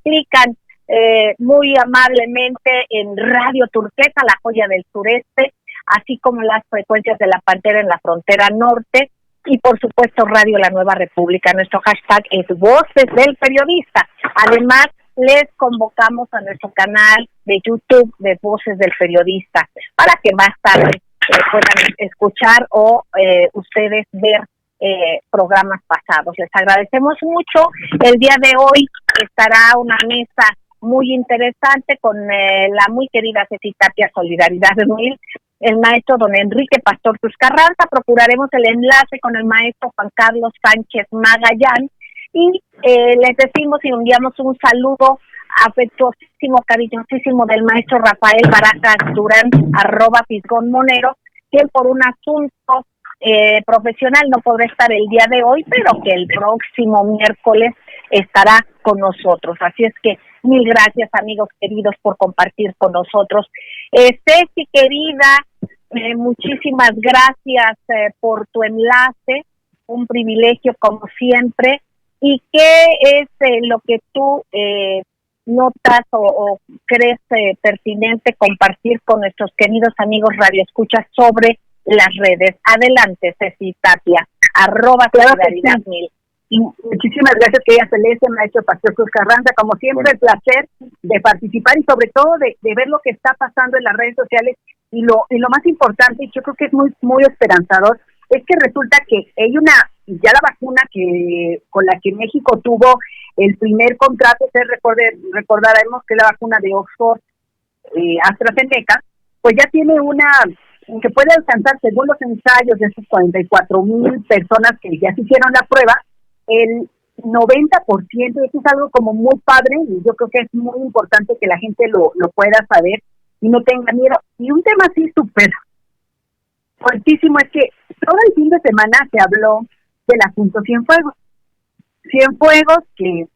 Explican muy amablemente en Radio Turquesa, la joya del sureste, así como las frecuencias de la Pantera en la frontera norte, y por supuesto Radio La Nueva República. Nuestro hashtag es Voces del Periodista. Además, les convocamos a nuestro canal de YouTube de Voces del Periodista para que más tarde puedan escuchar o ustedes ver programas pasados. Les agradecemos mucho. El día de hoy estará una mesa muy interesante con la muy querida Ceci Tapia, Solidaridad de Mil, el maestro don Enrique Pastor Cruz Carranza. Procuraremos el enlace con el maestro Juan Carlos Sánchez Magallán y les decimos y enviamos un saludo afectuosísimo, cariñosísimo del maestro Rafael Barajas Durán, @Fisgón Monero, quien por un asunto profesional no podrá estar el día de hoy, pero que el próximo miércoles estará con nosotros. Así es que mil gracias, amigos queridos, por compartir con nosotros. Ceci, querida, muchísimas gracias por tu enlace, un privilegio como siempre. ¿Y qué es lo que tú notas o crees pertinente compartir con nuestros queridos amigos radioescuchas sobre las redes? Adelante, Ceci Tapia, @Solidaridad Mil. Y muchísimas gracias, querida Celeste, maestro Pastor Cruz Carranza. Como siempre, el placer de participar y sobre todo de ver lo que está pasando en las redes sociales. Y lo más importante, y yo creo que es muy esperanzador, es que resulta que hay ya la vacuna con la que México tuvo el primer contrato. Ustedes recordaremos que la vacuna de Oxford, AstraZeneca, pues ya tiene que puede alcanzar, según los ensayos de esos 44,000 personas que ya se hicieron la prueba, el 90%. Eso es algo como muy padre, y yo creo que es muy importante que la gente lo pueda saber y no tenga miedo. Y un tema así súper fuertísimo es que todo el fin de semana se habló del asunto Cienfuegos. Cienfuegos, que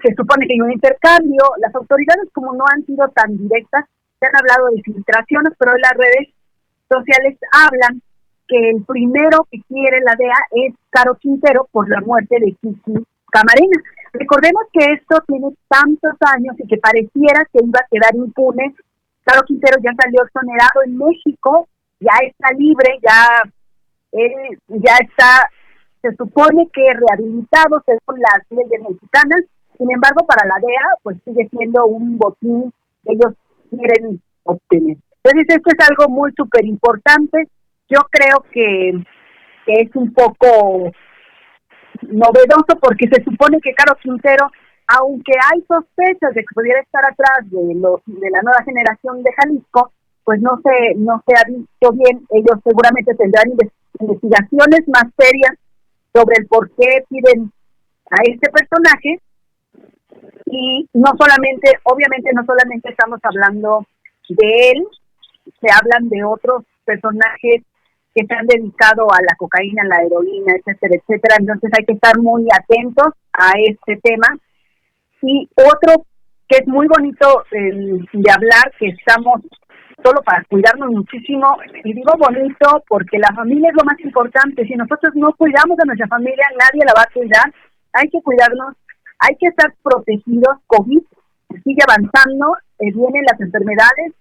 se supone que hay un intercambio. Las autoridades, como no han sido tan directas, se han hablado de filtraciones, pero en las redes sociales hablan que el primero que quiere la DEA es Caro Quintero por la muerte de Kiki Camarena. Recordemos que esto tiene tantos años y que pareciera que iba a quedar impune. Caro Quintero ya salió exonerado en México, ya está libre, ya está, se supone que rehabilitado según las leyes mexicanas. Sin embargo, para la DEA, pues sigue siendo un botín que ellos quieren obtener. Entonces, esto es algo muy súper importante. Yo creo que es un poco novedoso porque se supone que Caro Quintero, aunque hay sospechas de que pudiera estar atrás de la nueva generación de Jalisco, pues no se ha visto bien. Ellos seguramente tendrán investigaciones más serias sobre el por qué piden a este personaje. Y obviamente no solamente estamos hablando de él, se hablan de otros personajes que se han dedicado a la cocaína, la heroína, etcétera, etcétera. Entonces hay que estar muy atentos a este tema. Y otro que es muy bonito de hablar, que estamos solo para cuidarnos muchísimo, y digo bonito porque la familia es lo más importante. Si nosotros no cuidamos de nuestra familia, nadie la va a cuidar. Hay que cuidarnos, hay que estar protegidos. COVID sigue avanzando, vienen las enfermedades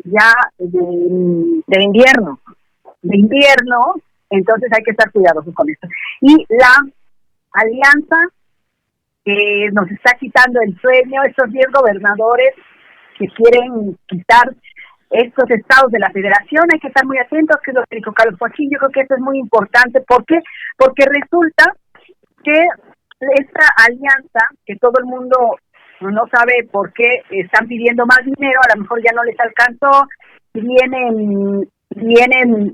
ya de invierno, entonces hay que estar cuidadosos con esto. Y la alianza que nos está quitando el sueño, estos 10 gobernadores que quieren quitar estos estados de la federación, hay que estar muy atentos, que es lo que dijo Carlos Joaquín. Yo creo que esto es muy importante. ¿Por qué? Porque resulta que esta alianza, que todo el mundo no sabe por qué están pidiendo más dinero, a lo mejor ya no les alcanzó, vienen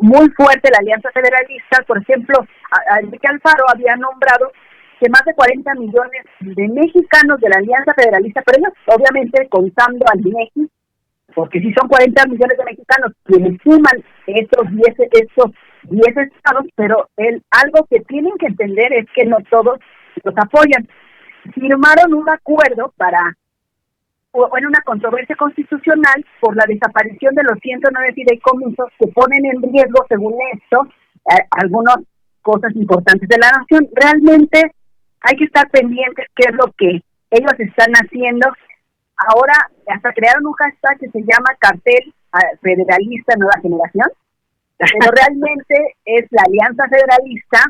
muy fuerte la Alianza Federalista. Por ejemplo, Enrique Alfaro había nombrado que más de 40 millones de mexicanos de la Alianza Federalista, pero ellos obviamente contando al INEGI, porque si son 40 millones de mexicanos quienes suman estos 10 estados, pero algo que tienen que entender es que no todos los apoyan. Firmaron un acuerdo una controversia constitucional por la desaparición de los 109 fideicomisos que ponen en riesgo, según esto, algunas cosas importantes de la nación. Realmente hay que estar pendientes qué es lo que ellos están haciendo. Ahora hasta crearon un hashtag que se llama Cartel Federalista Nueva Generación, pero realmente es la Alianza Federalista.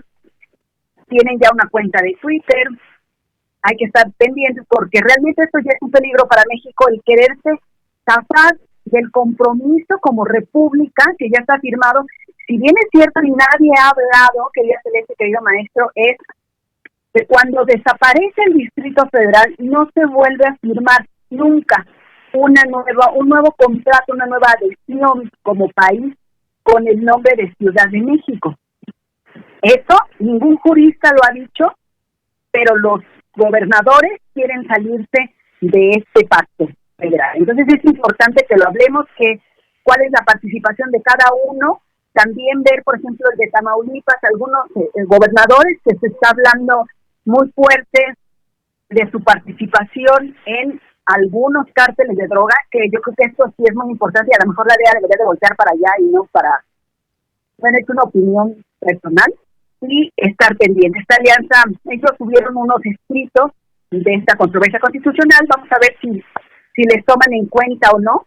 Tienen ya una cuenta de Twitter. Hay que estar pendientes porque realmente esto ya es un peligro para México, el quererse zafar del compromiso como república que ya está firmado. Si bien es cierto y nadie ha hablado, querida Celeste, querido maestro, es que cuando desaparece el Distrito Federal no se vuelve a firmar nunca un nuevo contrato, una nueva adhesión como país con el nombre de Ciudad de México. Eso ningún jurista lo ha dicho, pero los gobernadores quieren salirse de este pacto federal. Entonces es importante que lo hablemos, que cuál es la participación de cada uno. También ver, por ejemplo, el de Tamaulipas, algunos gobernadores que se está hablando muy fuerte de su participación en algunos cárteles de droga, que yo creo que esto sí es muy importante y a lo mejor la DEA debería de voltear para allá y no para... Bueno, es una opinión personal. Y estar pendiente. Esta alianza, ellos tuvieron unos escritos de esta controversia constitucional, vamos a ver si les toman en cuenta o no,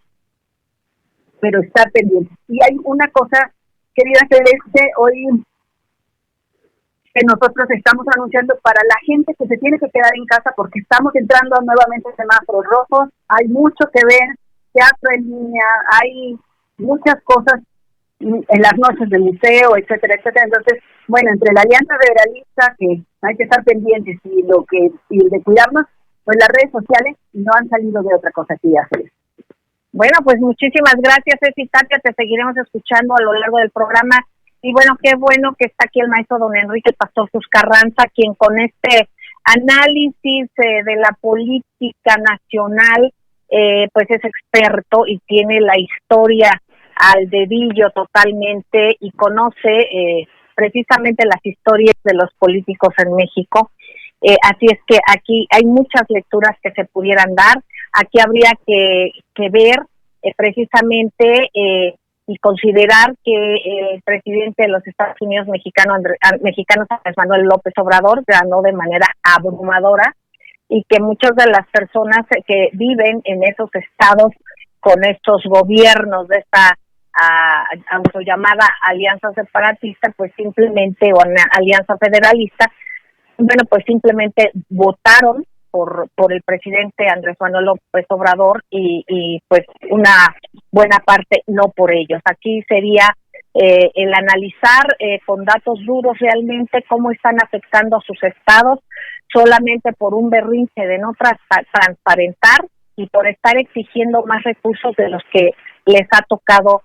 pero estar pendiente. Y hay una cosa, querida Celeste, hoy que nosotros estamos anunciando para la gente que se tiene que quedar en casa porque estamos entrando nuevamente en semáforos rojos, hay mucho que ver, teatro en línea, hay muchas cosas en las noches de museo, etcétera, etcétera. Entonces, bueno, entre la Alianza Federalista, que hay que estar pendientes, y el de cuidarnos, pues las redes sociales no han salido de otra cosa que hacer. Bueno, pues muchísimas gracias, Ceci Tapia, te seguiremos escuchando a lo largo del programa, y bueno, qué bueno que está aquí el maestro don Enrique Pastor Cruz Carranza, quien con este análisis de la política nacional, pues es experto y tiene la historia al dedillo totalmente y conoce precisamente las historias de los políticos en México. Así es que aquí hay muchas lecturas que se pudieran dar. Aquí habría que ver precisamente y considerar que el presidente de los Estados Unidos mexicanos Andrés Manuel López Obrador ganó de manera abrumadora y que muchas de las personas que viven en esos estados con estos gobiernos de esta autollamada alianza separatista, pues simplemente, o una alianza federalista, bueno, pues simplemente votaron por el presidente Andrés Manuel López Obrador y pues una buena parte no por ellos. Aquí sería el analizar con datos duros realmente cómo están afectando a sus estados solamente por un berrinche de no transparentar y por estar exigiendo más recursos de los que les ha tocado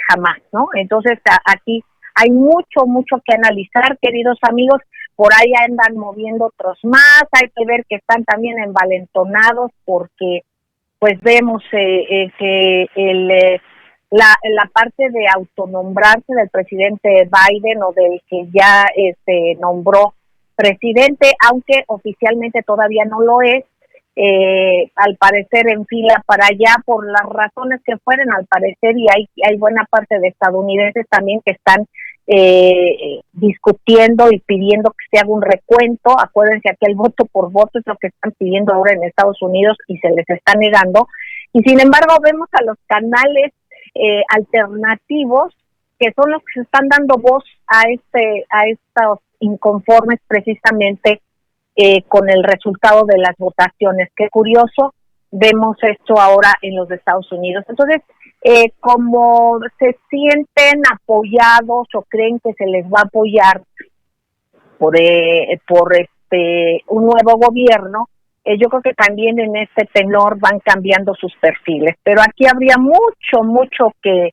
jamás, ¿no? Entonces aquí hay mucho que analizar, queridos amigos. Por ahí andan moviendo otros más, hay que ver que están también envalentonados porque pues vemos que la parte de autonombrarse del presidente Biden o del que ya nombró presidente, aunque oficialmente todavía no lo es, al parecer en fila para allá por las razones que fueren, al parecer, y hay buena parte de estadounidenses también que están discutiendo y pidiendo que se haga un recuento. Acuérdense, aquí el voto por voto es lo que están pidiendo ahora en Estados Unidos y se les está negando, y sin embargo vemos a los canales alternativos que son los que se están dando voz a estos inconformes precisamente con el resultado de las votaciones. Qué curioso, vemos esto ahora en los Estados Unidos. Entonces, como se sienten apoyados o creen que se les va a apoyar por un nuevo gobierno, yo creo que también en este tenor van cambiando sus perfiles. Pero aquí habría mucho que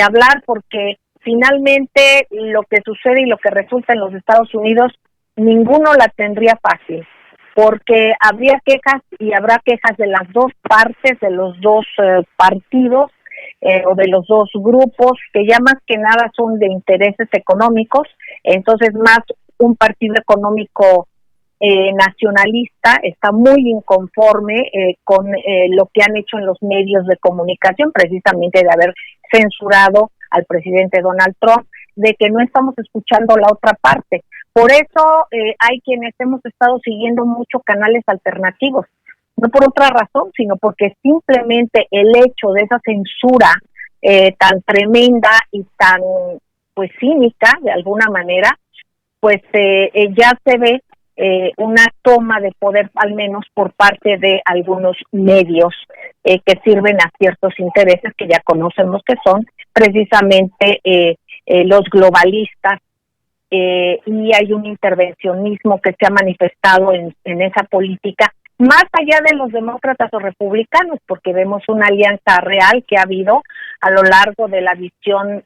hablar, porque finalmente lo que sucede y lo que resulta en los Estados Unidos, ninguno la tendría fácil, porque habría quejas y habrá quejas de las dos partes, de los dos partidos, o de los dos grupos, que ya más que nada son de intereses económicos. Entonces, más un partido económico nacionalista está muy inconforme con lo que han hecho en los medios de comunicación, precisamente de haber censurado al presidente Donald Trump, de que no estamos escuchando la otra parte. Por eso hay quienes hemos estado siguiendo mucho canales alternativos, no por otra razón, sino porque simplemente el hecho de esa censura tan tremenda y tan pues cínica de alguna manera, pues ya se ve una toma de poder, al menos por parte de algunos medios que sirven a ciertos intereses que ya conocemos que son precisamente los globalistas, y hay un intervencionismo que se ha manifestado en esa política, más allá de los demócratas o republicanos, porque vemos una alianza real que ha habido a lo largo de la visión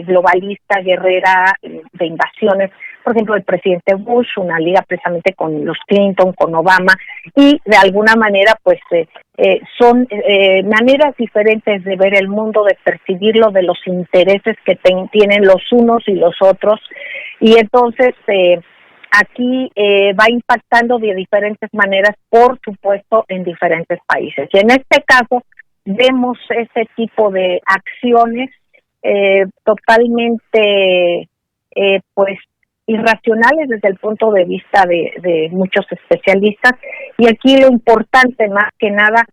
globalista, guerrera, de invasiones, por ejemplo, el presidente Bush, una liga precisamente con los Clinton, con Obama, y de alguna manera pues son maneras diferentes de ver el mundo, de percibirlo, de los intereses que tienen los unos y los otros, y entonces aquí va impactando de diferentes maneras, por supuesto, en diferentes países. Y en este caso vemos ese tipo de acciones totalmente pues irracionales desde el punto de vista de muchos especialistas, y aquí lo importante más que nada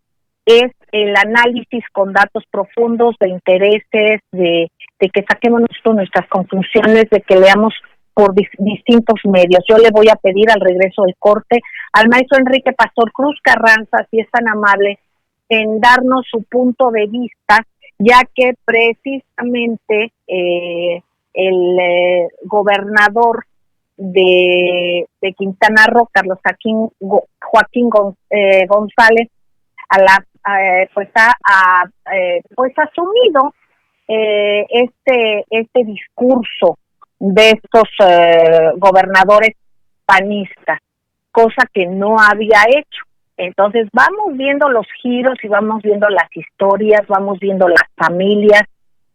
es el análisis con datos profundos de intereses, de que saquemos nuestras conclusiones, de que leamos por distintos medios. Yo le voy a pedir al regreso del corte al maestro Enrique Pastor Cruz Carranza, si es tan amable, en darnos su punto de vista, ya que precisamente el gobernador de Quintana Roo, Carlos Joaquín González, pues ha asumido este discurso de estos gobernadores panistas, cosa que no había hecho. Entonces vamos viendo los giros y vamos viendo las historias, vamos viendo las familias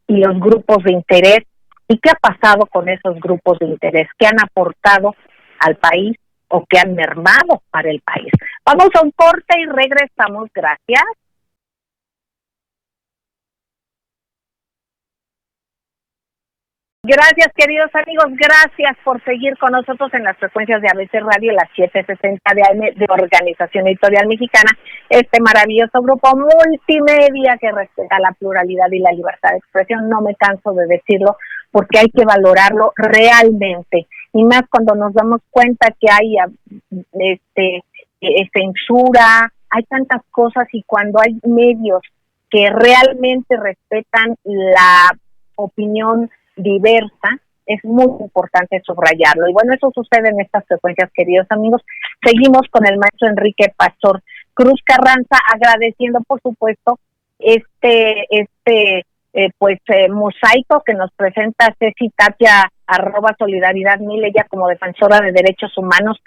y los grupos de interés, y qué ha pasado con esos grupos de interés, qué han aportado al país o qué han mermado para el país. Vamos a un corte y regresamos. Gracias. Gracias, queridos amigos, gracias por seguir con nosotros en las frecuencias de ABC Radio, las 760 de AM de Organización Editorial Mexicana, este maravilloso grupo multimedia que respeta la pluralidad y la libertad de expresión. No me canso de decirlo porque hay que valorarlo realmente, y más cuando nos damos cuenta que hay censura, hay tantas cosas, y cuando hay medios que realmente respetan la opinión diversa, es muy importante subrayarlo. Y bueno, eso sucede en estas frecuencias, queridos amigos. Seguimos con el maestro Enrique Pastor Cruz Carranza, agradeciendo por supuesto mosaico que nos presenta Ceci Tapia, @solidaridad1000, ella como defensora de derechos humanos,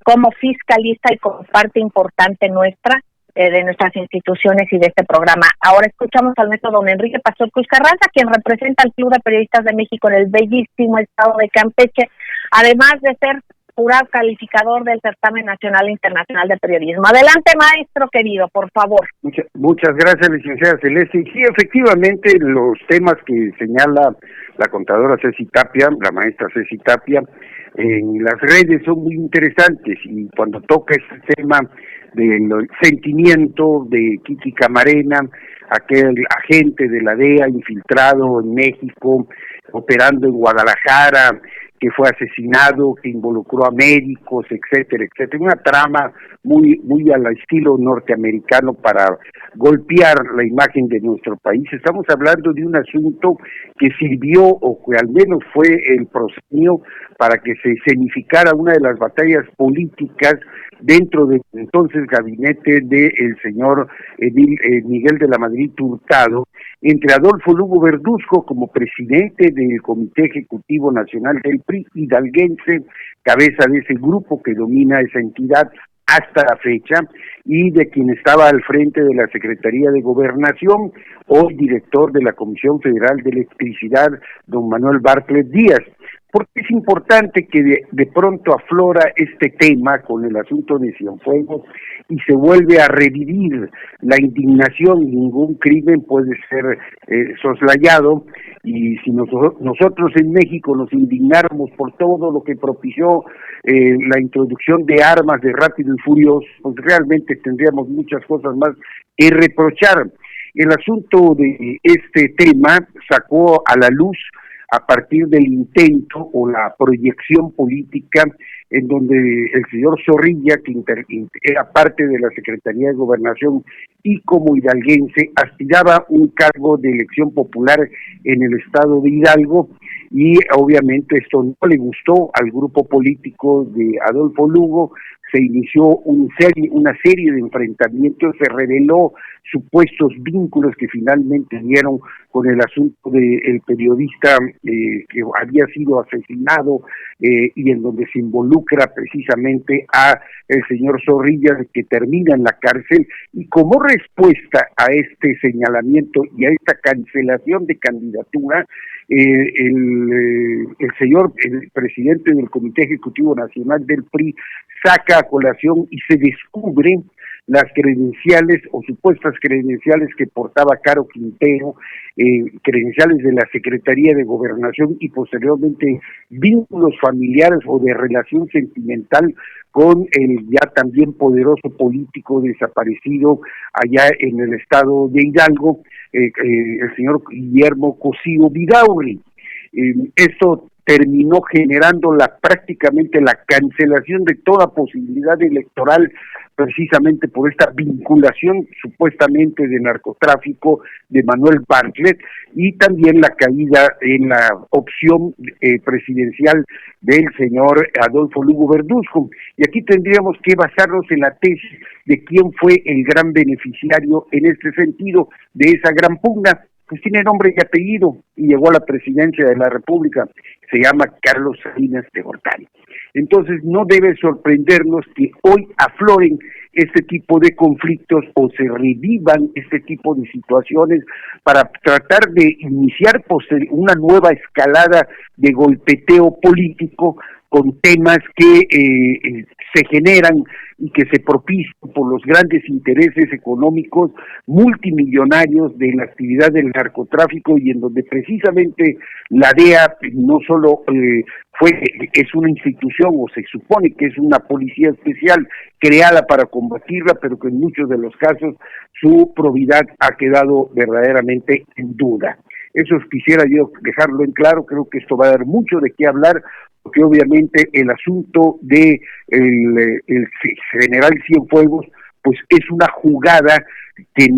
como fiscalista y como parte importante nuestra, de nuestras instituciones y de este programa. Ahora escuchamos al maestro don Enrique Pastor Cruz Carranza, quien representa al Club de Periodistas de México en el bellísimo estado de Campeche, además de ser jurado calificador del Certamen Nacional e Internacional de Periodismo. Adelante, maestro querido, por favor. Muchas gracias, licenciada Celeste. Sí, efectivamente, los temas que señala la contadora Ceci Tapia, la maestra Ceci Tapia, en las redes son muy interesantes, y cuando toca este tema del sentimiento de Kiki Camarena, aquel agente de la DEA infiltrado en México, operando en Guadalajara, que fue asesinado, que involucró a médicos, etcétera, etcétera. Una trama muy al estilo norteamericano para golpear la imagen de nuestro país. Estamos hablando de un asunto que sirvió, o que al menos fue el proscenio para que se escenificara una de las batallas políticas dentro del entonces gabinete del señor Miguel de la Madrid Hurtado, entre Adolfo Lugo Verduzco como presidente del Comité Ejecutivo Nacional del PRI hidalguense, cabeza de ese grupo que domina esa entidad, hasta la fecha, y de quien estaba al frente de la Secretaría de Gobernación, hoy director de la Comisión Federal de Electricidad, don Manuel Bartlett Díaz. Porque es importante que de pronto aflora este tema con el asunto de Cienfuegos y se vuelve a revivir la indignación. Ningún crimen puede ser soslayado, y si nosotros en México nos indignáramos por todo lo que propició la introducción de armas de Rápido y Furioso, pues realmente tendríamos muchas cosas más que reprochar. El asunto de este tema sacó a la luz a partir del intento o la proyección política en donde el señor Zorrilla, que era parte de la Secretaría de Gobernación y como hidalguense, aspiraba un cargo de elección popular en el estado de Hidalgo, y obviamente esto no le gustó al grupo político de Adolfo Lugo. Se inició una serie de enfrentamientos, se reveló supuestos vínculos que finalmente dieron con el asunto del periodista que había sido asesinado, y en donde se involucra precisamente a el señor Zorrilla, que termina en la cárcel. Y como respuesta a este señalamiento y a esta cancelación de candidatura, el presidente del Comité Ejecutivo Nacional del PRI saca a colación y se descubren las credenciales o supuestas credenciales que portaba Caro Quintero, credenciales de la Secretaría de Gobernación, y posteriormente vínculos familiares o de relación sentimental con el ya también poderoso político desaparecido allá en el estado de Hidalgo, el señor Guillermo Cosío Vidaurri. Esto terminó generando prácticamente la cancelación de toda posibilidad electoral, precisamente por esta vinculación supuestamente de narcotráfico de Manuel Bartlett, y también la caída en la opción presidencial del señor Adolfo Lugo Verduzco. Y aquí tendríamos que basarnos en la tesis de quién fue el gran beneficiario en este sentido de esa gran pugna. Pues tiene nombre y apellido y llegó a la presidencia de la República, se llama Carlos Salinas de Gortari. Entonces no debe sorprendernos que hoy afloren este tipo de conflictos o se revivan este tipo de situaciones para tratar de iniciar una nueva escalada de golpeteo político con temas que se generan y que se propician por los grandes intereses económicos multimillonarios de la actividad del narcotráfico, y en donde precisamente la DEA no solo es una institución, o se supone que es una policía especial creada para combatirla, pero que en muchos de los casos su probidad ha quedado verdaderamente en duda. Eso quisiera yo dejarlo en claro. Creo que esto va a dar mucho de qué hablar, porque obviamente el asunto de el general Cienfuegos pues es una jugada que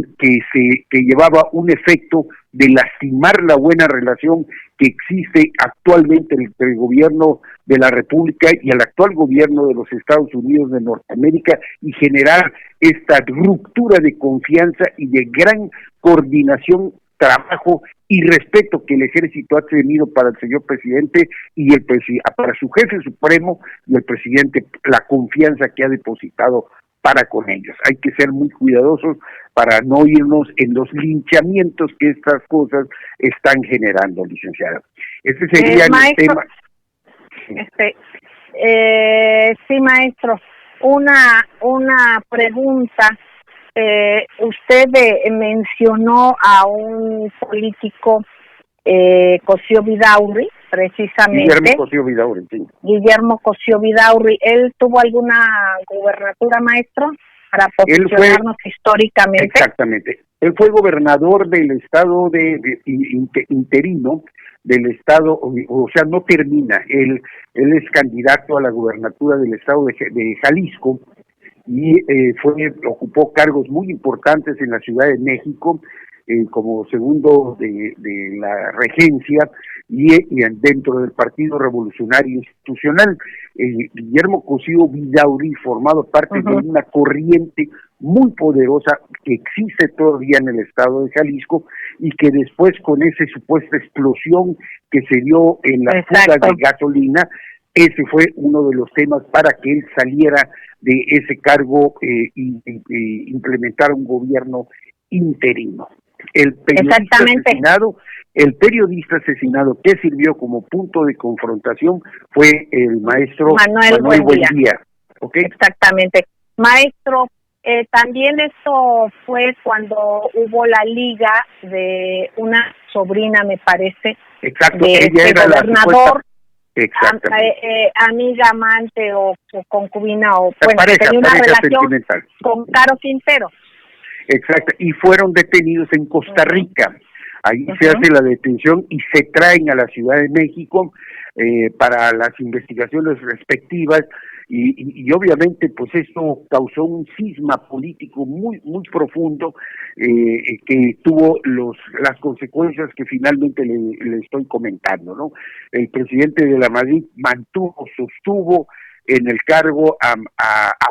llevaba un efecto de lastimar la buena relación que existe actualmente entre el gobierno de la República y el actual gobierno de los Estados Unidos de Norteamérica, y generar esta ruptura de confianza y de gran coordinación, trabajo y respeto que el ejército ha tenido para el señor presidente y para su jefe supremo, y el presidente, la confianza que ha depositado para con ellos. Hay que ser muy cuidadosos para no irnos en los linchamientos que estas cosas están generando, licenciada. Este sería maestro, el tema. Sí, maestro, una pregunta. Usted mencionó a un político, Cosío Vidaurri, precisamente. Guillermo Cosío Vidaurri, sí. Guillermo Cosío Vidaurri. ¿Él tuvo alguna gubernatura, maestro, para posicionarnos históricamente? Exactamente. Él fue gobernador del estado interino del estado, o sea, no termina. Él es candidato a la gubernatura del estado de Jalisco, y ocupó cargos muy importantes en la Ciudad de México, como segundo de la regencia y dentro del Partido Revolucionario Institucional. Guillermo Cosío Vidaurri formado parte de una corriente muy poderosa que existe todavía en el estado de Jalisco, y que después, con esa supuesta explosión que se dio en la fuga de gasolina, ese fue uno de los temas para que él saliera de ese cargo y implementara un gobierno interino. El periodista asesinado que sirvió como punto de confrontación fue el maestro Manuel Buendía. ¿Okay? Exactamente. Maestro, también eso fue cuando hubo la liga de una sobrina, me parece, exacto, de ella era gobernador, amiga, amante o concubina, o bueno, tenía una relación con Caro Quintero. Exacto, y fueron detenidos en Costa Rica. Ahí se hace la detención y se traen a la Ciudad de México para las investigaciones respectivas y obviamente pues esto causó un cisma político muy profundo que tuvo las consecuencias que finalmente le estoy comentando, ¿no? El presidente de la Madrid sostuvo en el cargo a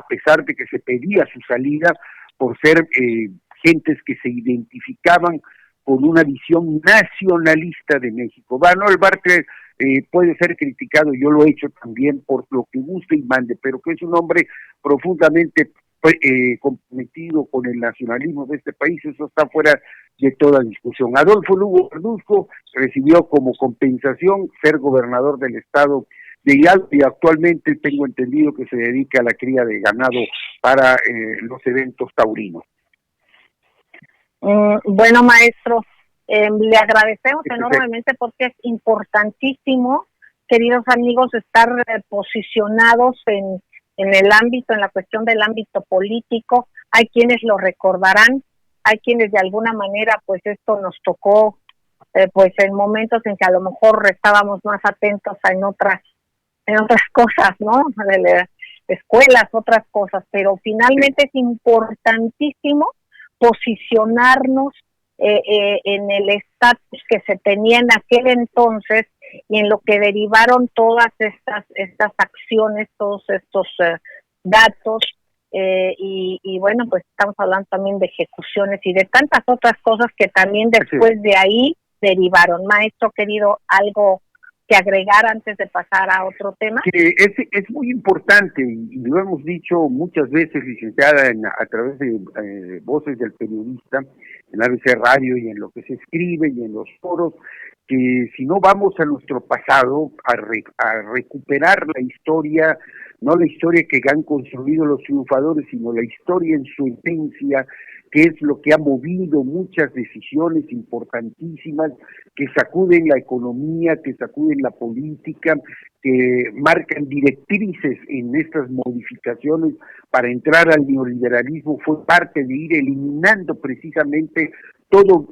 pesar de que se pedía su salida por ser gentes que se identificaban con una visión nacionalista de México. Manuel Bartlett puede ser criticado, yo lo he hecho también por lo que guste y mande, pero que es un hombre profundamente comprometido con el nacionalismo de este país, eso está fuera de toda discusión. Adolfo Lugo Verduzco recibió como compensación ser gobernador del estado de Hidalgo y actualmente tengo entendido que se dedica a la cría de ganado para los eventos taurinos. Bueno, maestro, le agradecemos enormemente porque es importantísimo, queridos amigos, estar posicionados en el ámbito, en la cuestión del ámbito político. Hay quienes lo recordarán, hay quienes de alguna manera, pues esto nos tocó, pues en momentos en que a lo mejor estábamos más atentos en otras cosas, ¿no? Escuelas, otras cosas, pero finalmente es importantísimo posicionarnos en el estatus que se tenía en aquel entonces y en lo que derivaron todas estas acciones, todos estos datos y bueno, pues estamos hablando también de ejecuciones y de tantas otras cosas que también después de ahí derivaron. Maestro querido, algo que agregar antes de pasar a otro tema. Que es muy importante y lo hemos dicho muchas veces, licenciada, a través de voces del periodista, en ABC Radio y en lo que se escribe y en los foros, que si no vamos a nuestro pasado a recuperar la historia, no la historia que han construido los triunfadores, sino la historia en su esencia, que es lo que ha movido muchas decisiones importantísimas que sacuden la economía, que sacuden la política, que marcan directrices en estas modificaciones para entrar al neoliberalismo, fue parte de ir eliminando precisamente toda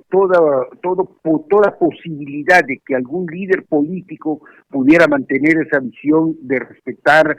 posibilidad de que algún líder político pudiera mantener esa visión de respetar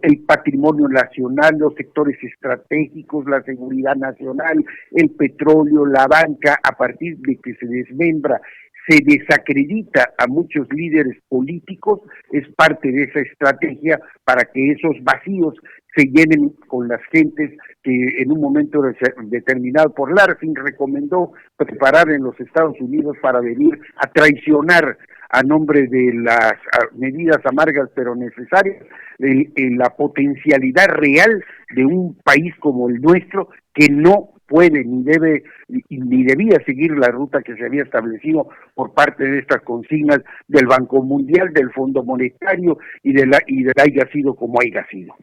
el patrimonio nacional, los sectores estratégicos, la seguridad nacional, el petróleo, la banca. A partir de que se desmembra, se desacredita a muchos líderes políticos, es parte de esa estrategia para que esos vacíos se llenen con las gentes que en un momento determinado por Larfin recomendó preparar en los Estados Unidos para venir a traicionar a nombre de las medidas amargas pero necesarias, la potencialidad real de un país como el nuestro que no puede ni debe ni debía seguir la ruta que se había establecido por parte de estas consignas del Banco Mundial, del Fondo Monetario y de haya sido como haya sido.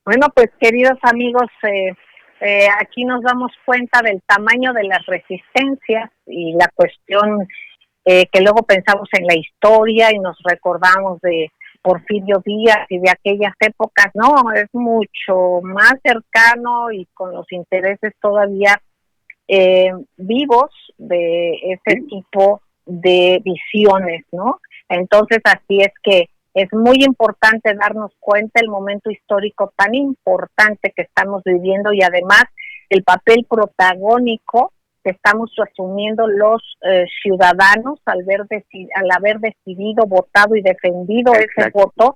Bueno, pues queridos amigos, aquí nos damos cuenta del tamaño de las resistencias y la cuestión que luego pensamos en la historia y nos recordamos de Porfirio Díaz y de aquellas épocas. No, es mucho más cercano y con los intereses todavía vivos de ese tipo de visiones, ¿no? Entonces, así es que es muy importante darnos cuenta el momento histórico tan importante que estamos viviendo y además el papel protagónico que estamos asumiendo los ciudadanos al haber decidido, votado y defendido ese voto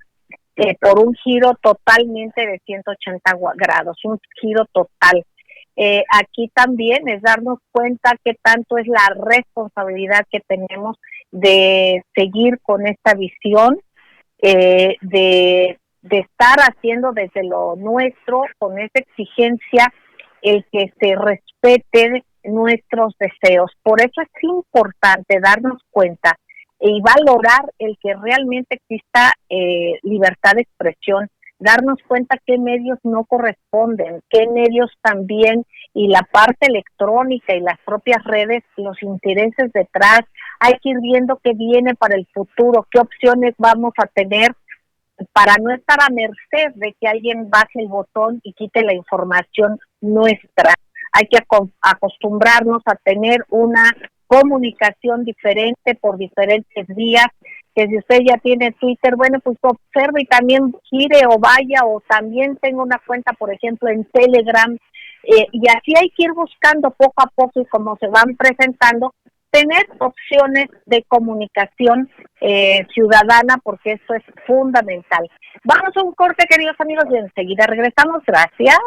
por un giro totalmente de 180 grados, un giro total. Aquí también es darnos cuenta que tanto es la responsabilidad que tenemos de seguir con esta visión de estar haciendo desde lo nuestro, con esa exigencia, el que se respeten nuestros deseos. Por eso es importante darnos cuenta y valorar el que realmente exista libertad de expresión, darnos cuenta qué medios no corresponden, qué medios también, y la parte electrónica y las propias redes, los intereses detrás. Hay que ir viendo qué viene para el futuro, qué opciones vamos a tener para no estar a merced de que alguien baje el botón y quite la información nuestra. Hay que acostumbrarnos a tener una comunicación diferente por diferentes vías, que si usted ya tiene Twitter, bueno, pues observe y también gire o vaya, o también tenga una cuenta, por ejemplo, en Telegram, y así hay que ir buscando poco a poco, y como se van presentando, tener opciones de comunicación ciudadana, porque eso es fundamental. Vamos a un corte, queridos amigos, y enseguida regresamos. Gracias.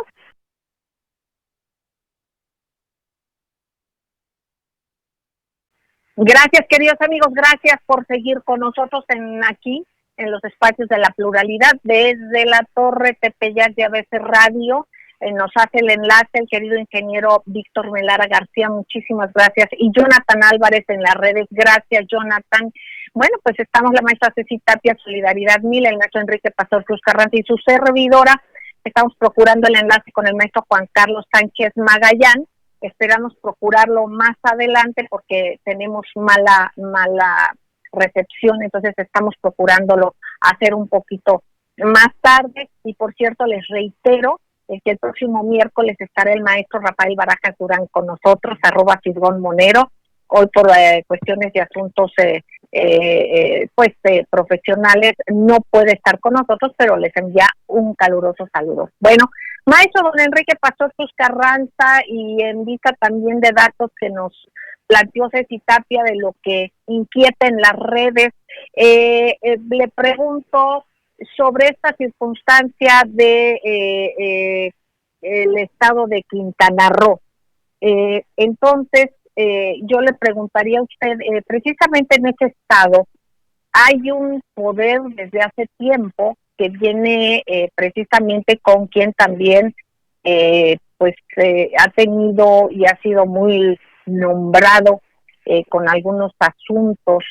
Gracias, queridos amigos, gracias por seguir con nosotros aquí, en los espacios de la pluralidad, desde la Torre Tepeyac de ABC Radio. Nos hace el enlace el querido ingeniero Víctor Melara García, muchísimas gracias, y Jonathan Álvarez en las redes. Gracias, Jonathan. Bueno, pues estamos la maestra Ceci Tapia, Solidaridad 1000, el maestro Enrique Pastor Cruz Carranza y su servidora. Estamos procurando el enlace con el maestro Juan Carlos Sánchez Magallán. Esperamos procurarlo más adelante porque tenemos mala recepción, entonces estamos procurándolo hacer un poquito más tarde. Y por cierto, les reitero que el próximo miércoles estará el maestro Rafael Barajas Durán con nosotros, @Fisgón_Monero. Hoy por cuestiones de asuntos profesionales no puede estar con nosotros, pero les envía un caluroso saludo. Bueno, maestro don Enrique Pastor Cruz Carranza, y en vista también de datos que nos planteó Ceci Tapia de lo que inquieta en las redes, le pregunto sobre esta circunstancia de el estado de Quintana Roo. Entonces, yo le preguntaría a usted, precisamente en ese estado hay un poder desde hace tiempo que viene precisamente con quien también ha tenido y ha sido muy nombrado con algunos asuntos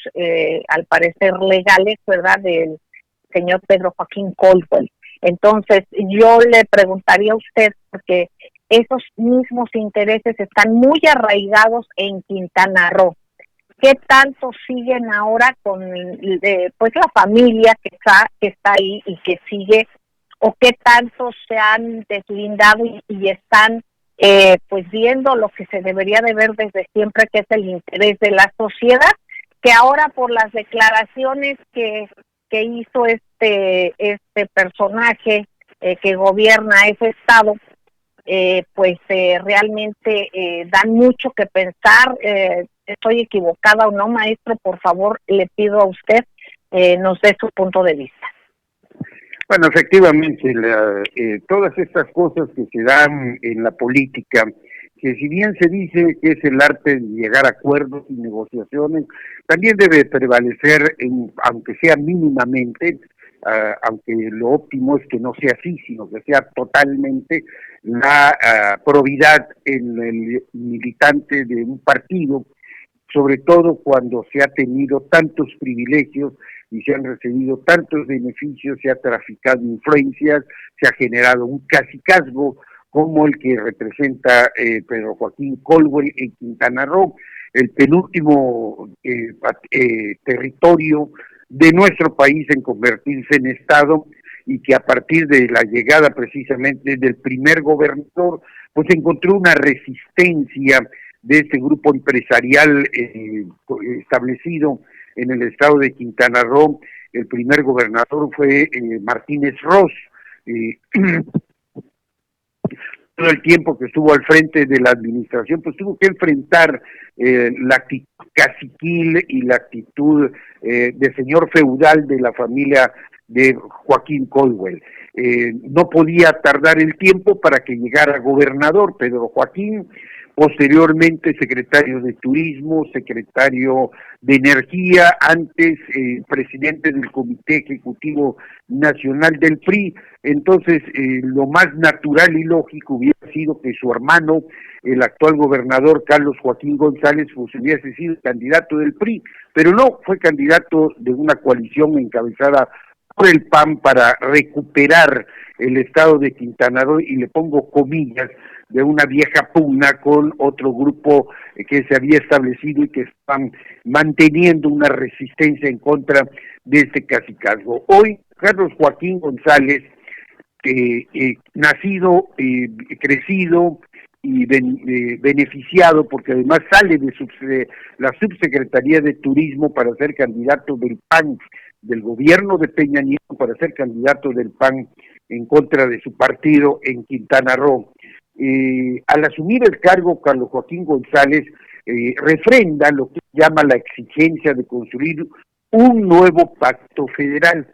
al parecer legales, ¿verdad?, del señor Pedro Joaquín Caldwell. Entonces, yo le preguntaría a usted, porque esos mismos intereses están muy arraigados en Quintana Roo. ¿Qué tanto siguen ahora con la familia que está ahí y que sigue, o qué tanto se han deslindado y están viendo lo que se debería de ver desde siempre, que es el interés de la sociedad, que ahora por las declaraciones que hizo este personaje que gobierna ese estado, realmente dan mucho que pensar? ¿Estoy equivocada o no, maestro? Por favor, le pido a usted nos dé su punto de vista. Bueno, efectivamente, todas estas cosas que se dan en la política, que si bien se dice que es el arte de llegar a acuerdos y negociaciones, también debe prevalecer, aunque sea mínimamente, aunque lo óptimo es que no sea así, sino que sea totalmente la probidad en el militante de un partido, sobre todo cuando se ha tenido tantos privilegios y se han recibido tantos beneficios, se ha traficado influencias, se ha generado un cacicazgo como el que representa Pedro Joaquín Caldwell en Quintana Roo, el penúltimo territorio de nuestro país en convertirse en estado, y que a partir de la llegada precisamente del primer gobernador, pues encontró una resistencia de este grupo empresarial establecido en el estado de Quintana Roo. El primer gobernador fue Martínez Ross. Todo el tiempo que estuvo al frente de la administración, pues tuvo que enfrentar la actitud caciquil y la actitud de señor feudal de la familia de Joaquín Caldwell. no podía tardar el tiempo para que llegara gobernador Pedro Joaquín, posteriormente secretario de Turismo, secretario de Energía, antes presidente del Comité Ejecutivo Nacional del PRI. Entonces, lo más natural y lógico hubiera sido que su hermano, el actual gobernador Carlos Joaquín González, pues hubiese sido candidato del PRI, pero no, fue candidato de una coalición encabezada por el PAN para recuperar el estado de Quintana Roo, y le pongo comillas, de una vieja pugna con otro grupo que se había establecido y que están manteniendo una resistencia en contra de este cacicazgo. Hoy, Carlos Joaquín González, nacido, crecido y beneficiado, porque además sale de la subsecretaría de Turismo para ser candidato del PAN, del gobierno de Peña Nieto, para ser candidato del PAN en contra de su partido en Quintana Roo. Al asumir el cargo, Carlos Joaquín González refrenda lo que llama la exigencia de construir un nuevo pacto federal.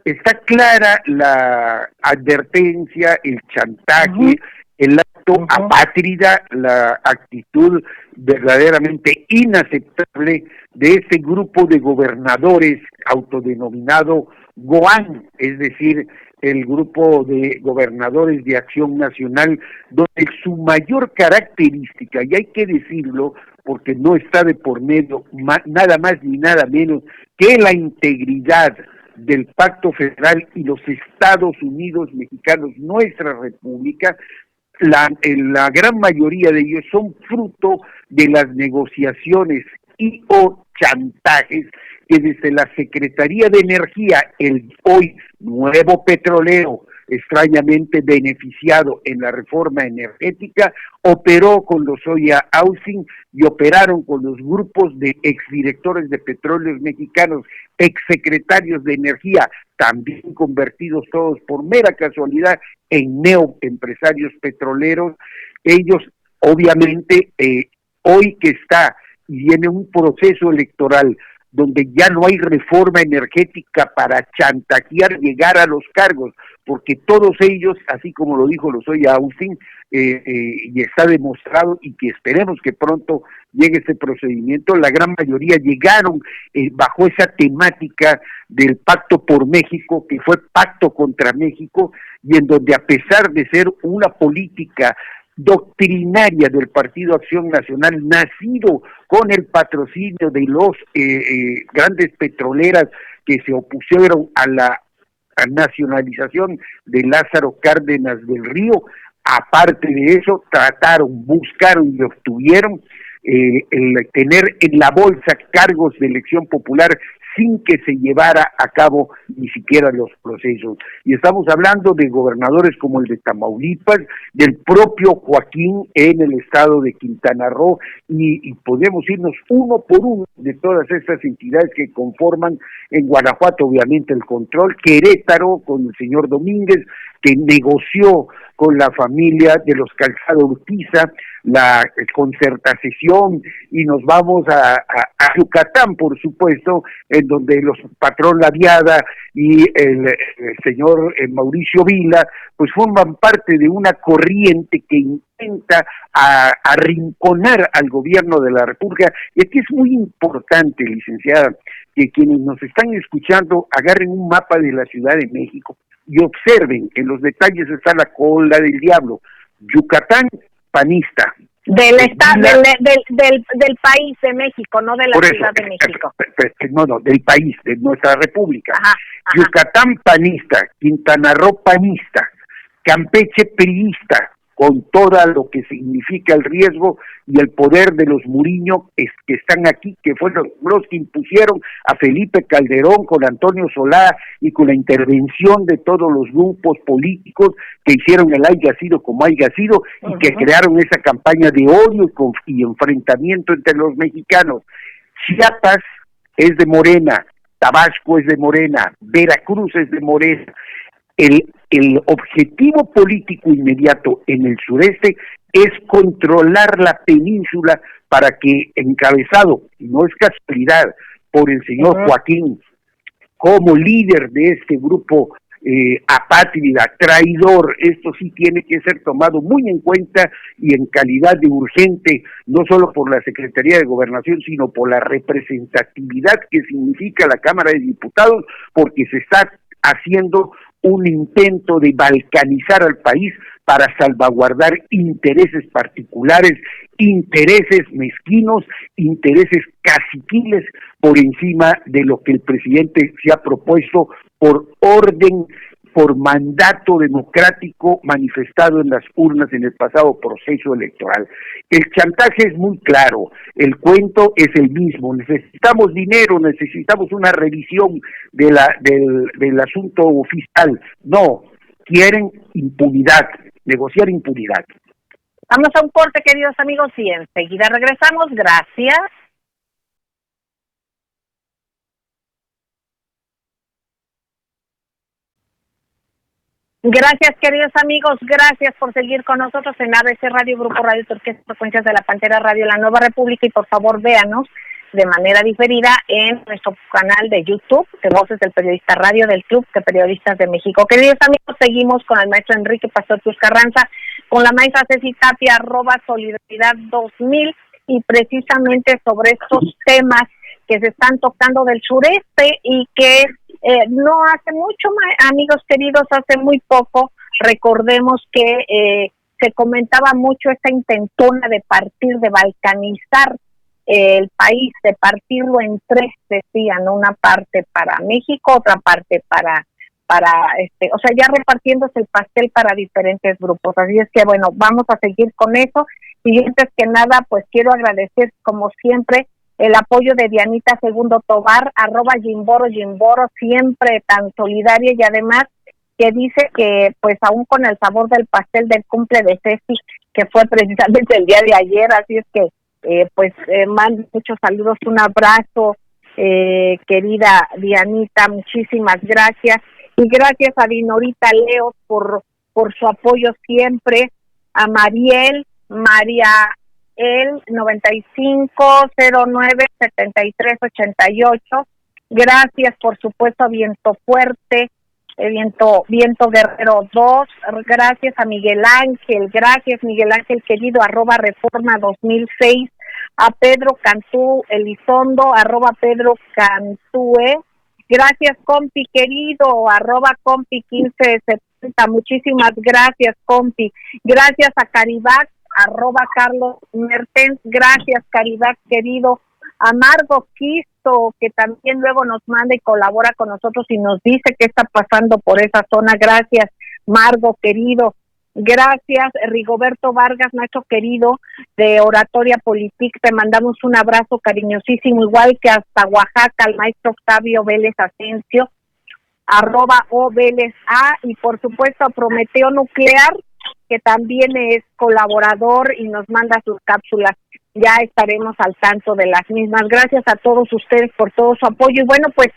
Está clara la advertencia, el chantaje, el acto apátrida, la actitud verdaderamente inaceptable de este grupo de gobernadores autodenominado GOAN, es decir, el grupo de gobernadores de Acción Nacional, donde su mayor característica, y hay que decirlo porque no está de por medio nada más ni nada menos que la integridad del Pacto Federal y los Estados Unidos mexicanos, nuestra república, la gran mayoría de ellos son fruto de las negociaciones y o chantajes que desde la Secretaría de Energía, el hoy nuevo petrolero, extrañamente beneficiado en la reforma energética, operó con los Oya Housing y operaron con los grupos de exdirectores de petróleos mexicanos, exsecretarios de energía, también convertidos todos por mera casualidad en neoempresarios petroleros. Ellos, obviamente, hoy que está y viene un proceso electoral donde ya no hay reforma energética para chantajear, llegar a los cargos, porque todos ellos, así como lo dijo Lozoya Austin, y está demostrado, y que esperemos que pronto llegue ese procedimiento, la gran mayoría llegaron bajo esa temática del Pacto por México, que fue pacto contra México, y en donde a pesar de ser una política doctrinaria del Partido Acción Nacional, nacido con el patrocinio de los grandes petroleras que se opusieron a la nacionalización de Lázaro Cárdenas del Río. Aparte de eso, buscaron y obtuvieron el tener en la bolsa cargos de elección popular sin que se llevara a cabo ni siquiera los procesos. Y estamos hablando de gobernadores como el de Tamaulipas, del propio Joaquín en el estado de Quintana Roo, y podemos irnos uno por uno de todas estas entidades que conforman en Guanajuato, obviamente, el control, Querétaro, con el señor Domínguez, que negoció con la familia de los Calzado Urquiza la concertación, y nos vamos a Yucatán, por supuesto, en donde los patrón Laviada y el señor Mauricio Vila, pues forman parte de una corriente que intenta arrinconar al gobierno de la República. Y aquí es muy importante, licenciada, que quienes nos están escuchando agarren un mapa de la Ciudad de México y observen, en los detalles está la cola del diablo. Yucatán, panista. Del país de México, no de la Ciudad de México. No, del país, de nuestra república. Ajá. Yucatán, panista. Quintana Roo, panista. Campeche, priista, con todo lo que significa el riesgo y el poder de los Muriño que están aquí, que fueron los que impusieron a Felipe Calderón con Antonio Solá y con la intervención de todos los grupos políticos que hicieron el haya sido como haya sido, y que crearon esa campaña de odio y enfrentamiento entre los mexicanos. Chiapas es de Morena, Tabasco es de Morena, Veracruz es de Morena. El objetivo político inmediato en el sureste es controlar la península para que, encabezado, y no es casualidad, por el señor Joaquín, como líder de este grupo apátrida, traidor. Esto sí tiene que ser tomado muy en cuenta y en calidad de urgente, no solo por la Secretaría de Gobernación, sino por la representatividad que significa la Cámara de Diputados, porque se está haciendo un intento de balcanizar al país para salvaguardar intereses particulares, intereses mezquinos, intereses caciquiles por encima de lo que el presidente se ha propuesto por orden, por mandato democrático manifestado en las urnas en el pasado proceso electoral. El chantaje es muy claro, el cuento es el mismo: necesitamos dinero, necesitamos una revisión del asunto fiscal. No, quieren impunidad, negociar impunidad. Vamos a un corte, queridos amigos, y enseguida regresamos. Gracias. Gracias, queridos amigos, gracias por seguir con nosotros en ABC Radio, Grupo Radio Turquesa, Frecuencias de la Pantera Radio, La Nueva República, y por favor véanos de manera diferida en nuestro canal de YouTube, de Voces del Periodista Radio del Club de Periodistas de México. Queridos amigos, seguimos con el maestro Enrique Pastor Cruz Carranza, con la maestra Ceci Tapia, @Solidaridad 2000, y precisamente sobre estos temas que se están tocando del sureste y que no hace mucho, amigos queridos, hace muy poco, recordemos que se comentaba mucho esta intentona de partir, de balcanizar el país, de partirlo en tres, decían, una parte para México, otra parte para o sea, ya repartiéndose el pastel para diferentes grupos. Así es que, bueno, vamos a seguir con eso. Y antes que nada, pues quiero agradecer, como siempre, el apoyo de Dianita Segundo Tobar, @Jimboro, siempre tan solidaria, y además que dice que pues aún con el sabor del pastel del cumple de Ceci, que fue precisamente el día de ayer, así es que mando muchos saludos, un abrazo, querida Dianita, muchísimas gracias, y gracias a Dinorita Leo por su apoyo siempre, a María el 9509-7388. Gracias, por supuesto, a Viento Fuerte, Viento Guerrero 2. Gracias a Miguel Ángel, querido, @Reforma 2006. A Pedro Cantú Elizondo, @Pedro Cantúe. Gracias, compi querido, @compi 1570. Muchísimas gracias, compi. Gracias a Caribac, @Carlos Mertens. Gracias, Caribac querido. A Margo Quisto, que también luego nos manda y colabora con nosotros y nos dice qué está pasando por esa zona. Gracias, Margo querido. Gracias, Rigoberto Vargas, Nacho querido, de Oratoria Politic, te mandamos un abrazo cariñosísimo, igual que hasta Oaxaca, al maestro Octavio Vélez Asensio, @OVélezA, y por supuesto a Prometeo Nuclear, que también es colaborador y nos manda sus cápsulas. Ya estaremos al tanto de las mismas. Gracias a todos ustedes por todo su apoyo. Y bueno, pues,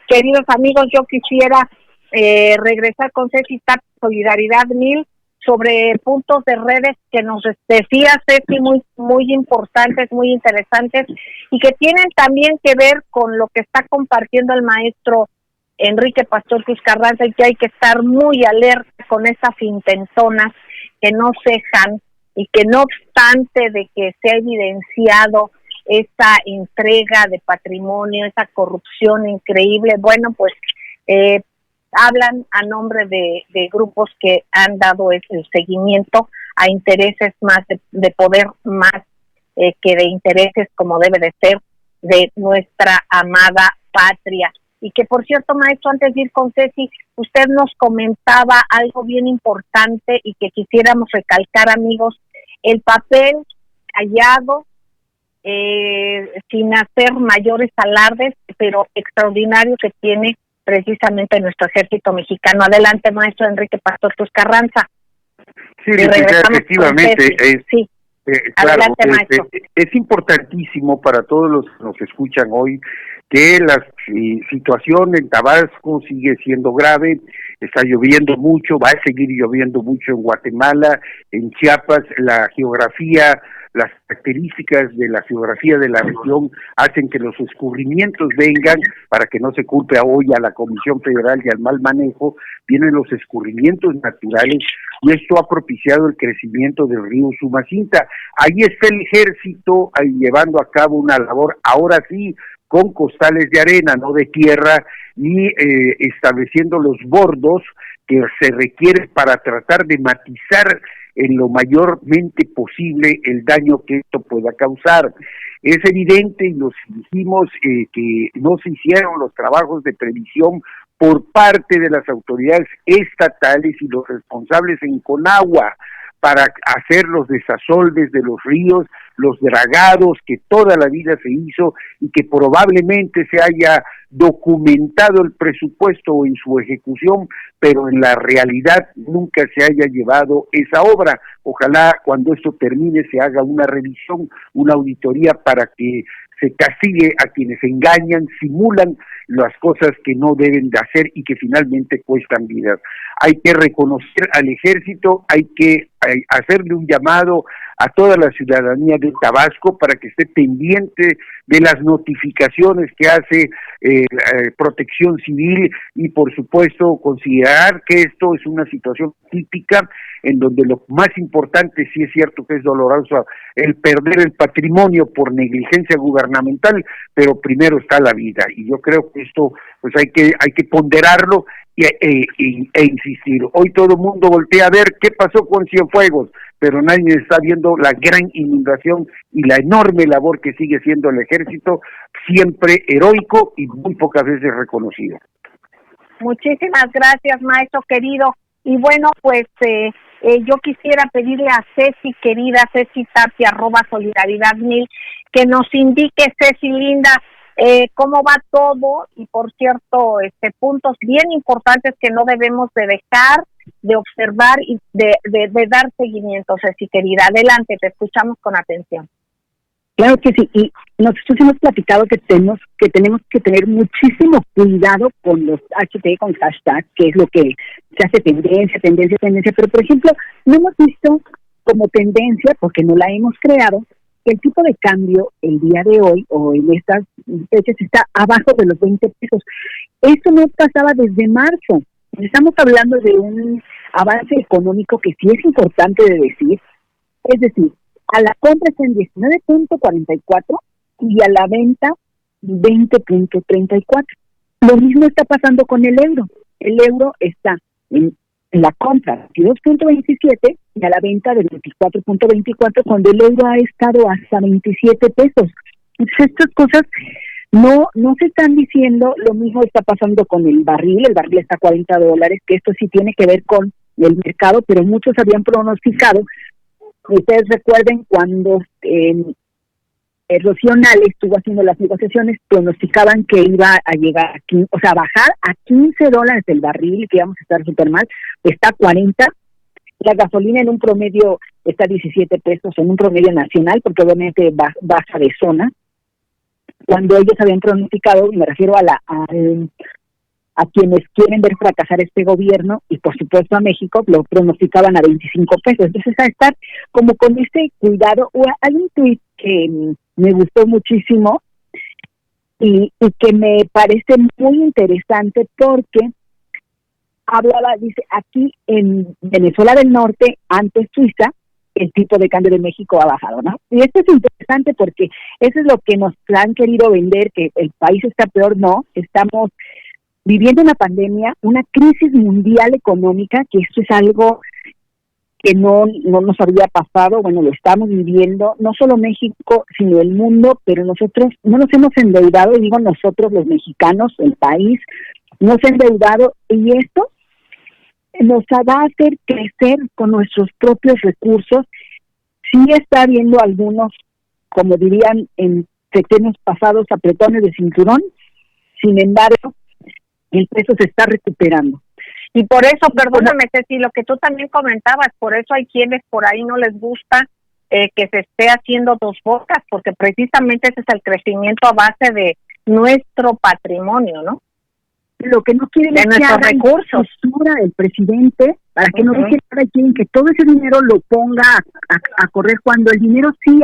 queridos amigos, yo quisiera regresar con Ceci Tapia, Solidaridad 1000, sobre puntos de redes que nos decía Ceci, muy importantes, muy interesantes, y que tienen también que ver con lo que está compartiendo el maestro Enrique Pastor Cruz Carranza, y que hay que estar muy alerta con esas intentonas que no cejan, y que no obstante de que se ha evidenciado esa entrega de patrimonio, esa corrupción increíble, bueno, pues hablan a nombre de grupos que han dado el seguimiento a intereses más de poder, más que de intereses, como debe de ser, de nuestra amada patria. Y que, por cierto, maestro, antes de ir con Ceci, usted nos comentaba algo bien importante y que quisiéramos recalcar, amigos: el papel callado, sin hacer mayores alardes, pero extraordinario, que tiene precisamente nuestro ejército mexicano. Adelante, maestro Enrique Pastor Cruz Carranza. Sí, efectivamente. Sí. Claro, adelante, maestro. Es importantísimo para todos los que nos escuchan hoy que la situación en Tabasco sigue siendo grave. está lloviendo mucho, va a seguir lloviendo mucho en Guatemala, en Chiapas. La geografía, las características de la geografía de la región hacen que los escurrimientos vengan, para que no se culpe hoy a la Comisión Federal y al mal manejo, vienen los escurrimientos naturales, y esto ha propiciado el crecimiento del río Sumacinta. Ahí está el ejército llevando a cabo una labor, ahora sí, con costales de arena, no de tierra, y estableciendo los bordos que se requieren para tratar de matizar en lo mayormente posible el daño que esto pueda causar. Es evidente, y nos dijimos, que no se hicieron los trabajos de previsión por parte de las autoridades estatales y los responsables en Conagua para hacer los desasolves de los ríos, los dragados que toda la vida se hizo y que probablemente se haya documentado el presupuesto en su ejecución, pero en la realidad nunca se haya llevado esa obra. Ojalá cuando esto termine se haga una revisión, una auditoría para que se castigue a quienes engañan, simulan las cosas que no deben de hacer y que finalmente cuestan vidas. Hay que reconocer al ejército, hay que hacerle un llamado a toda la ciudadanía de Tabasco para que esté pendiente de las notificaciones que hace Protección Civil, y por supuesto considerar que esto es una situación típica en donde lo más importante, sí es cierto que es doloroso el perder el patrimonio por negligencia gubernamental, pero primero está la vida, y yo creo que esto pues hay que ponderarlo e insistir. Hoy todo el mundo voltea a ver qué pasó con Cienfuegos, pero nadie está viendo la gran inundación y la enorme labor que sigue siendo el ejército, siempre heroico y muy pocas veces reconocido. Muchísimas gracias, maestro querido. Y bueno, pues yo quisiera pedirle a Ceci, querida Ceci Tapia, @solidaridad1000, que nos indique, Ceci linda, cómo va todo, y por cierto, puntos bien importantes que no debemos de dejar de observar y de dar seguimiento. Ceci querida, adelante, te escuchamos con atención. Claro que sí, y nosotros hemos platicado que tenemos que tener muchísimo cuidado con los con hashtag, que es lo que se hace tendencia, pero por ejemplo, no hemos visto como tendencia, porque no la hemos creado, que el tipo de cambio el día de hoy o en estas fechas está abajo de los 20 pesos. Esto no pasaba desde marzo. Estamos hablando de un avance económico que sí es importante de decir, es decir, a la compra está en 19.44 y a la venta 20.34. Lo mismo está pasando con el euro. El euro está en la compra 22.27 y a la venta de 24.24, cuando el euro ha estado hasta 27 pesos. Entonces estas cosas no se están diciendo. Lo mismo está pasando con el barril está a $40, que esto sí tiene que ver con el mercado, pero muchos habían pronosticado. Ustedes recuerden cuando Rocío Nale estuvo haciendo las negociaciones, pronosticaban que iba a llegar a bajar a $15 el barril, que íbamos a estar súper mal. Está a 40. La gasolina en un promedio está a 17 pesos, en un promedio nacional, porque obviamente baja de zona. Cuando ellos habían pronosticado, me refiero a quienes quieren ver fracasar este gobierno, y por supuesto a México, lo pronosticaban a 25 pesos. Entonces, a estar como con este cuidado. Hay un tuit que me gustó muchísimo y que me parece muy interesante, porque dice, aquí en Venezuela del Norte, antes Suiza, el tipo de cambio de México ha bajado, ¿no? Y esto es interesante porque eso es lo que nos han querido vender, que el país está peor. No, estamos viviendo una pandemia, una crisis mundial económica, que esto es algo que no nos había pasado. Bueno, lo estamos viviendo, no solo México, sino el mundo, pero nosotros no nos hemos endeudado, y digo nosotros los mexicanos, el país, nos ha endeudado, y esto nos va a hacer crecer con nuestros propios recursos. Sí está habiendo algunos, como dirían en pequeños pasados, apretones de cinturón. Sin embargo, el peso se está recuperando. Y por eso, perdóname, Ceci, lo que tú también comentabas, por eso hay quienes por ahí no les gusta que se esté haciendo dos bocas, porque precisamente ese es el crecimiento a base de nuestro patrimonio, ¿no? lo que no quieren de es que nuestros hagan recursos postura del presidente para que no deje nada y quieren que todo ese dinero lo ponga a correr cuando el dinero sí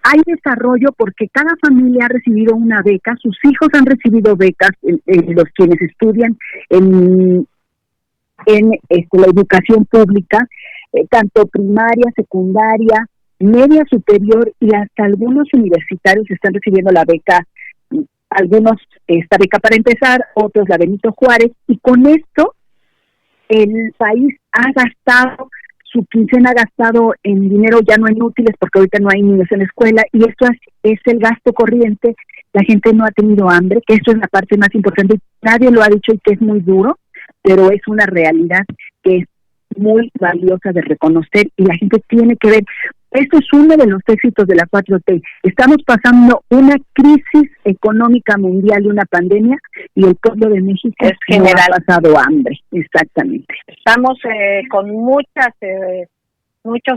hay desarrollo porque cada familia ha recibido una beca, sus hijos han recibido becas, los quienes estudian en la educación pública, tanto primaria, secundaria, media superior y hasta algunos universitarios están recibiendo la beca, algunos esta beca para empezar, otros la Benito Juárez, y con esto el país ha gastado, su quincena ha gastado en dinero ya no en útiles porque ahorita no hay niños en la escuela y esto es el gasto corriente, la gente no ha tenido hambre, que esto es la parte más importante, nadie lo ha dicho y que es muy duro, pero es una realidad que es muy valiosa de reconocer y la gente tiene que ver. Esto es uno de los éxitos de la 4T. Estamos pasando una crisis económica mundial y una pandemia y el pueblo de México no ha pasado hambre. Exactamente. Estamos con muchos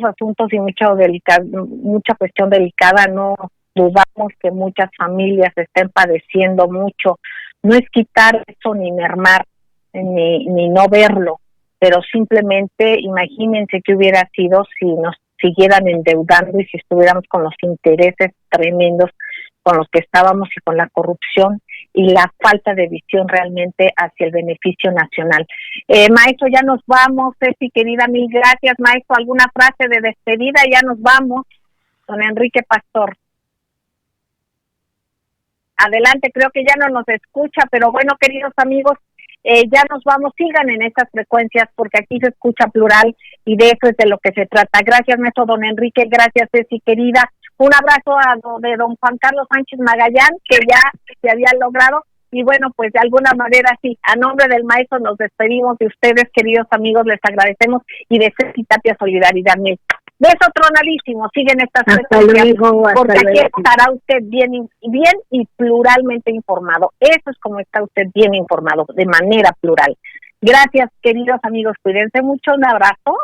asuntos y mucha cuestión delicada. No dudamos que muchas familias estén padeciendo mucho. No es quitar eso ni mermar, ni no verlo, pero simplemente imagínense qué hubiera sido si nos siguieran endeudando y si estuviéramos con los intereses tremendos con los que estábamos y con la corrupción y la falta de visión realmente hacia el beneficio nacional. Maestro, ya nos vamos. Ceci, querida, mil gracias. Maestro, ¿alguna frase de despedida? Ya nos vamos. Don Enrique Pastor. Adelante, creo que ya no nos escucha, pero bueno, queridos amigos, ya nos vamos, sigan en estas frecuencias porque aquí se escucha plural y de eso es de lo que se trata. Gracias, maestro don Enrique, gracias, Ceci, querida. Un abrazo de don Juan Carlos Sánchez Magallán, que ya se había logrado. Y bueno, pues de alguna manera sí, a nombre del maestro nos despedimos de ustedes, queridos amigos, les agradecemos y de Ceci Tapia Solidaridad Mil. Beso tronadísimo, siguen estas frecuencias, porque aquí estará usted bien y pluralmente informado. Eso es como está usted bien informado, de manera plural. Gracias, queridos amigos, cuídense mucho, un abrazo.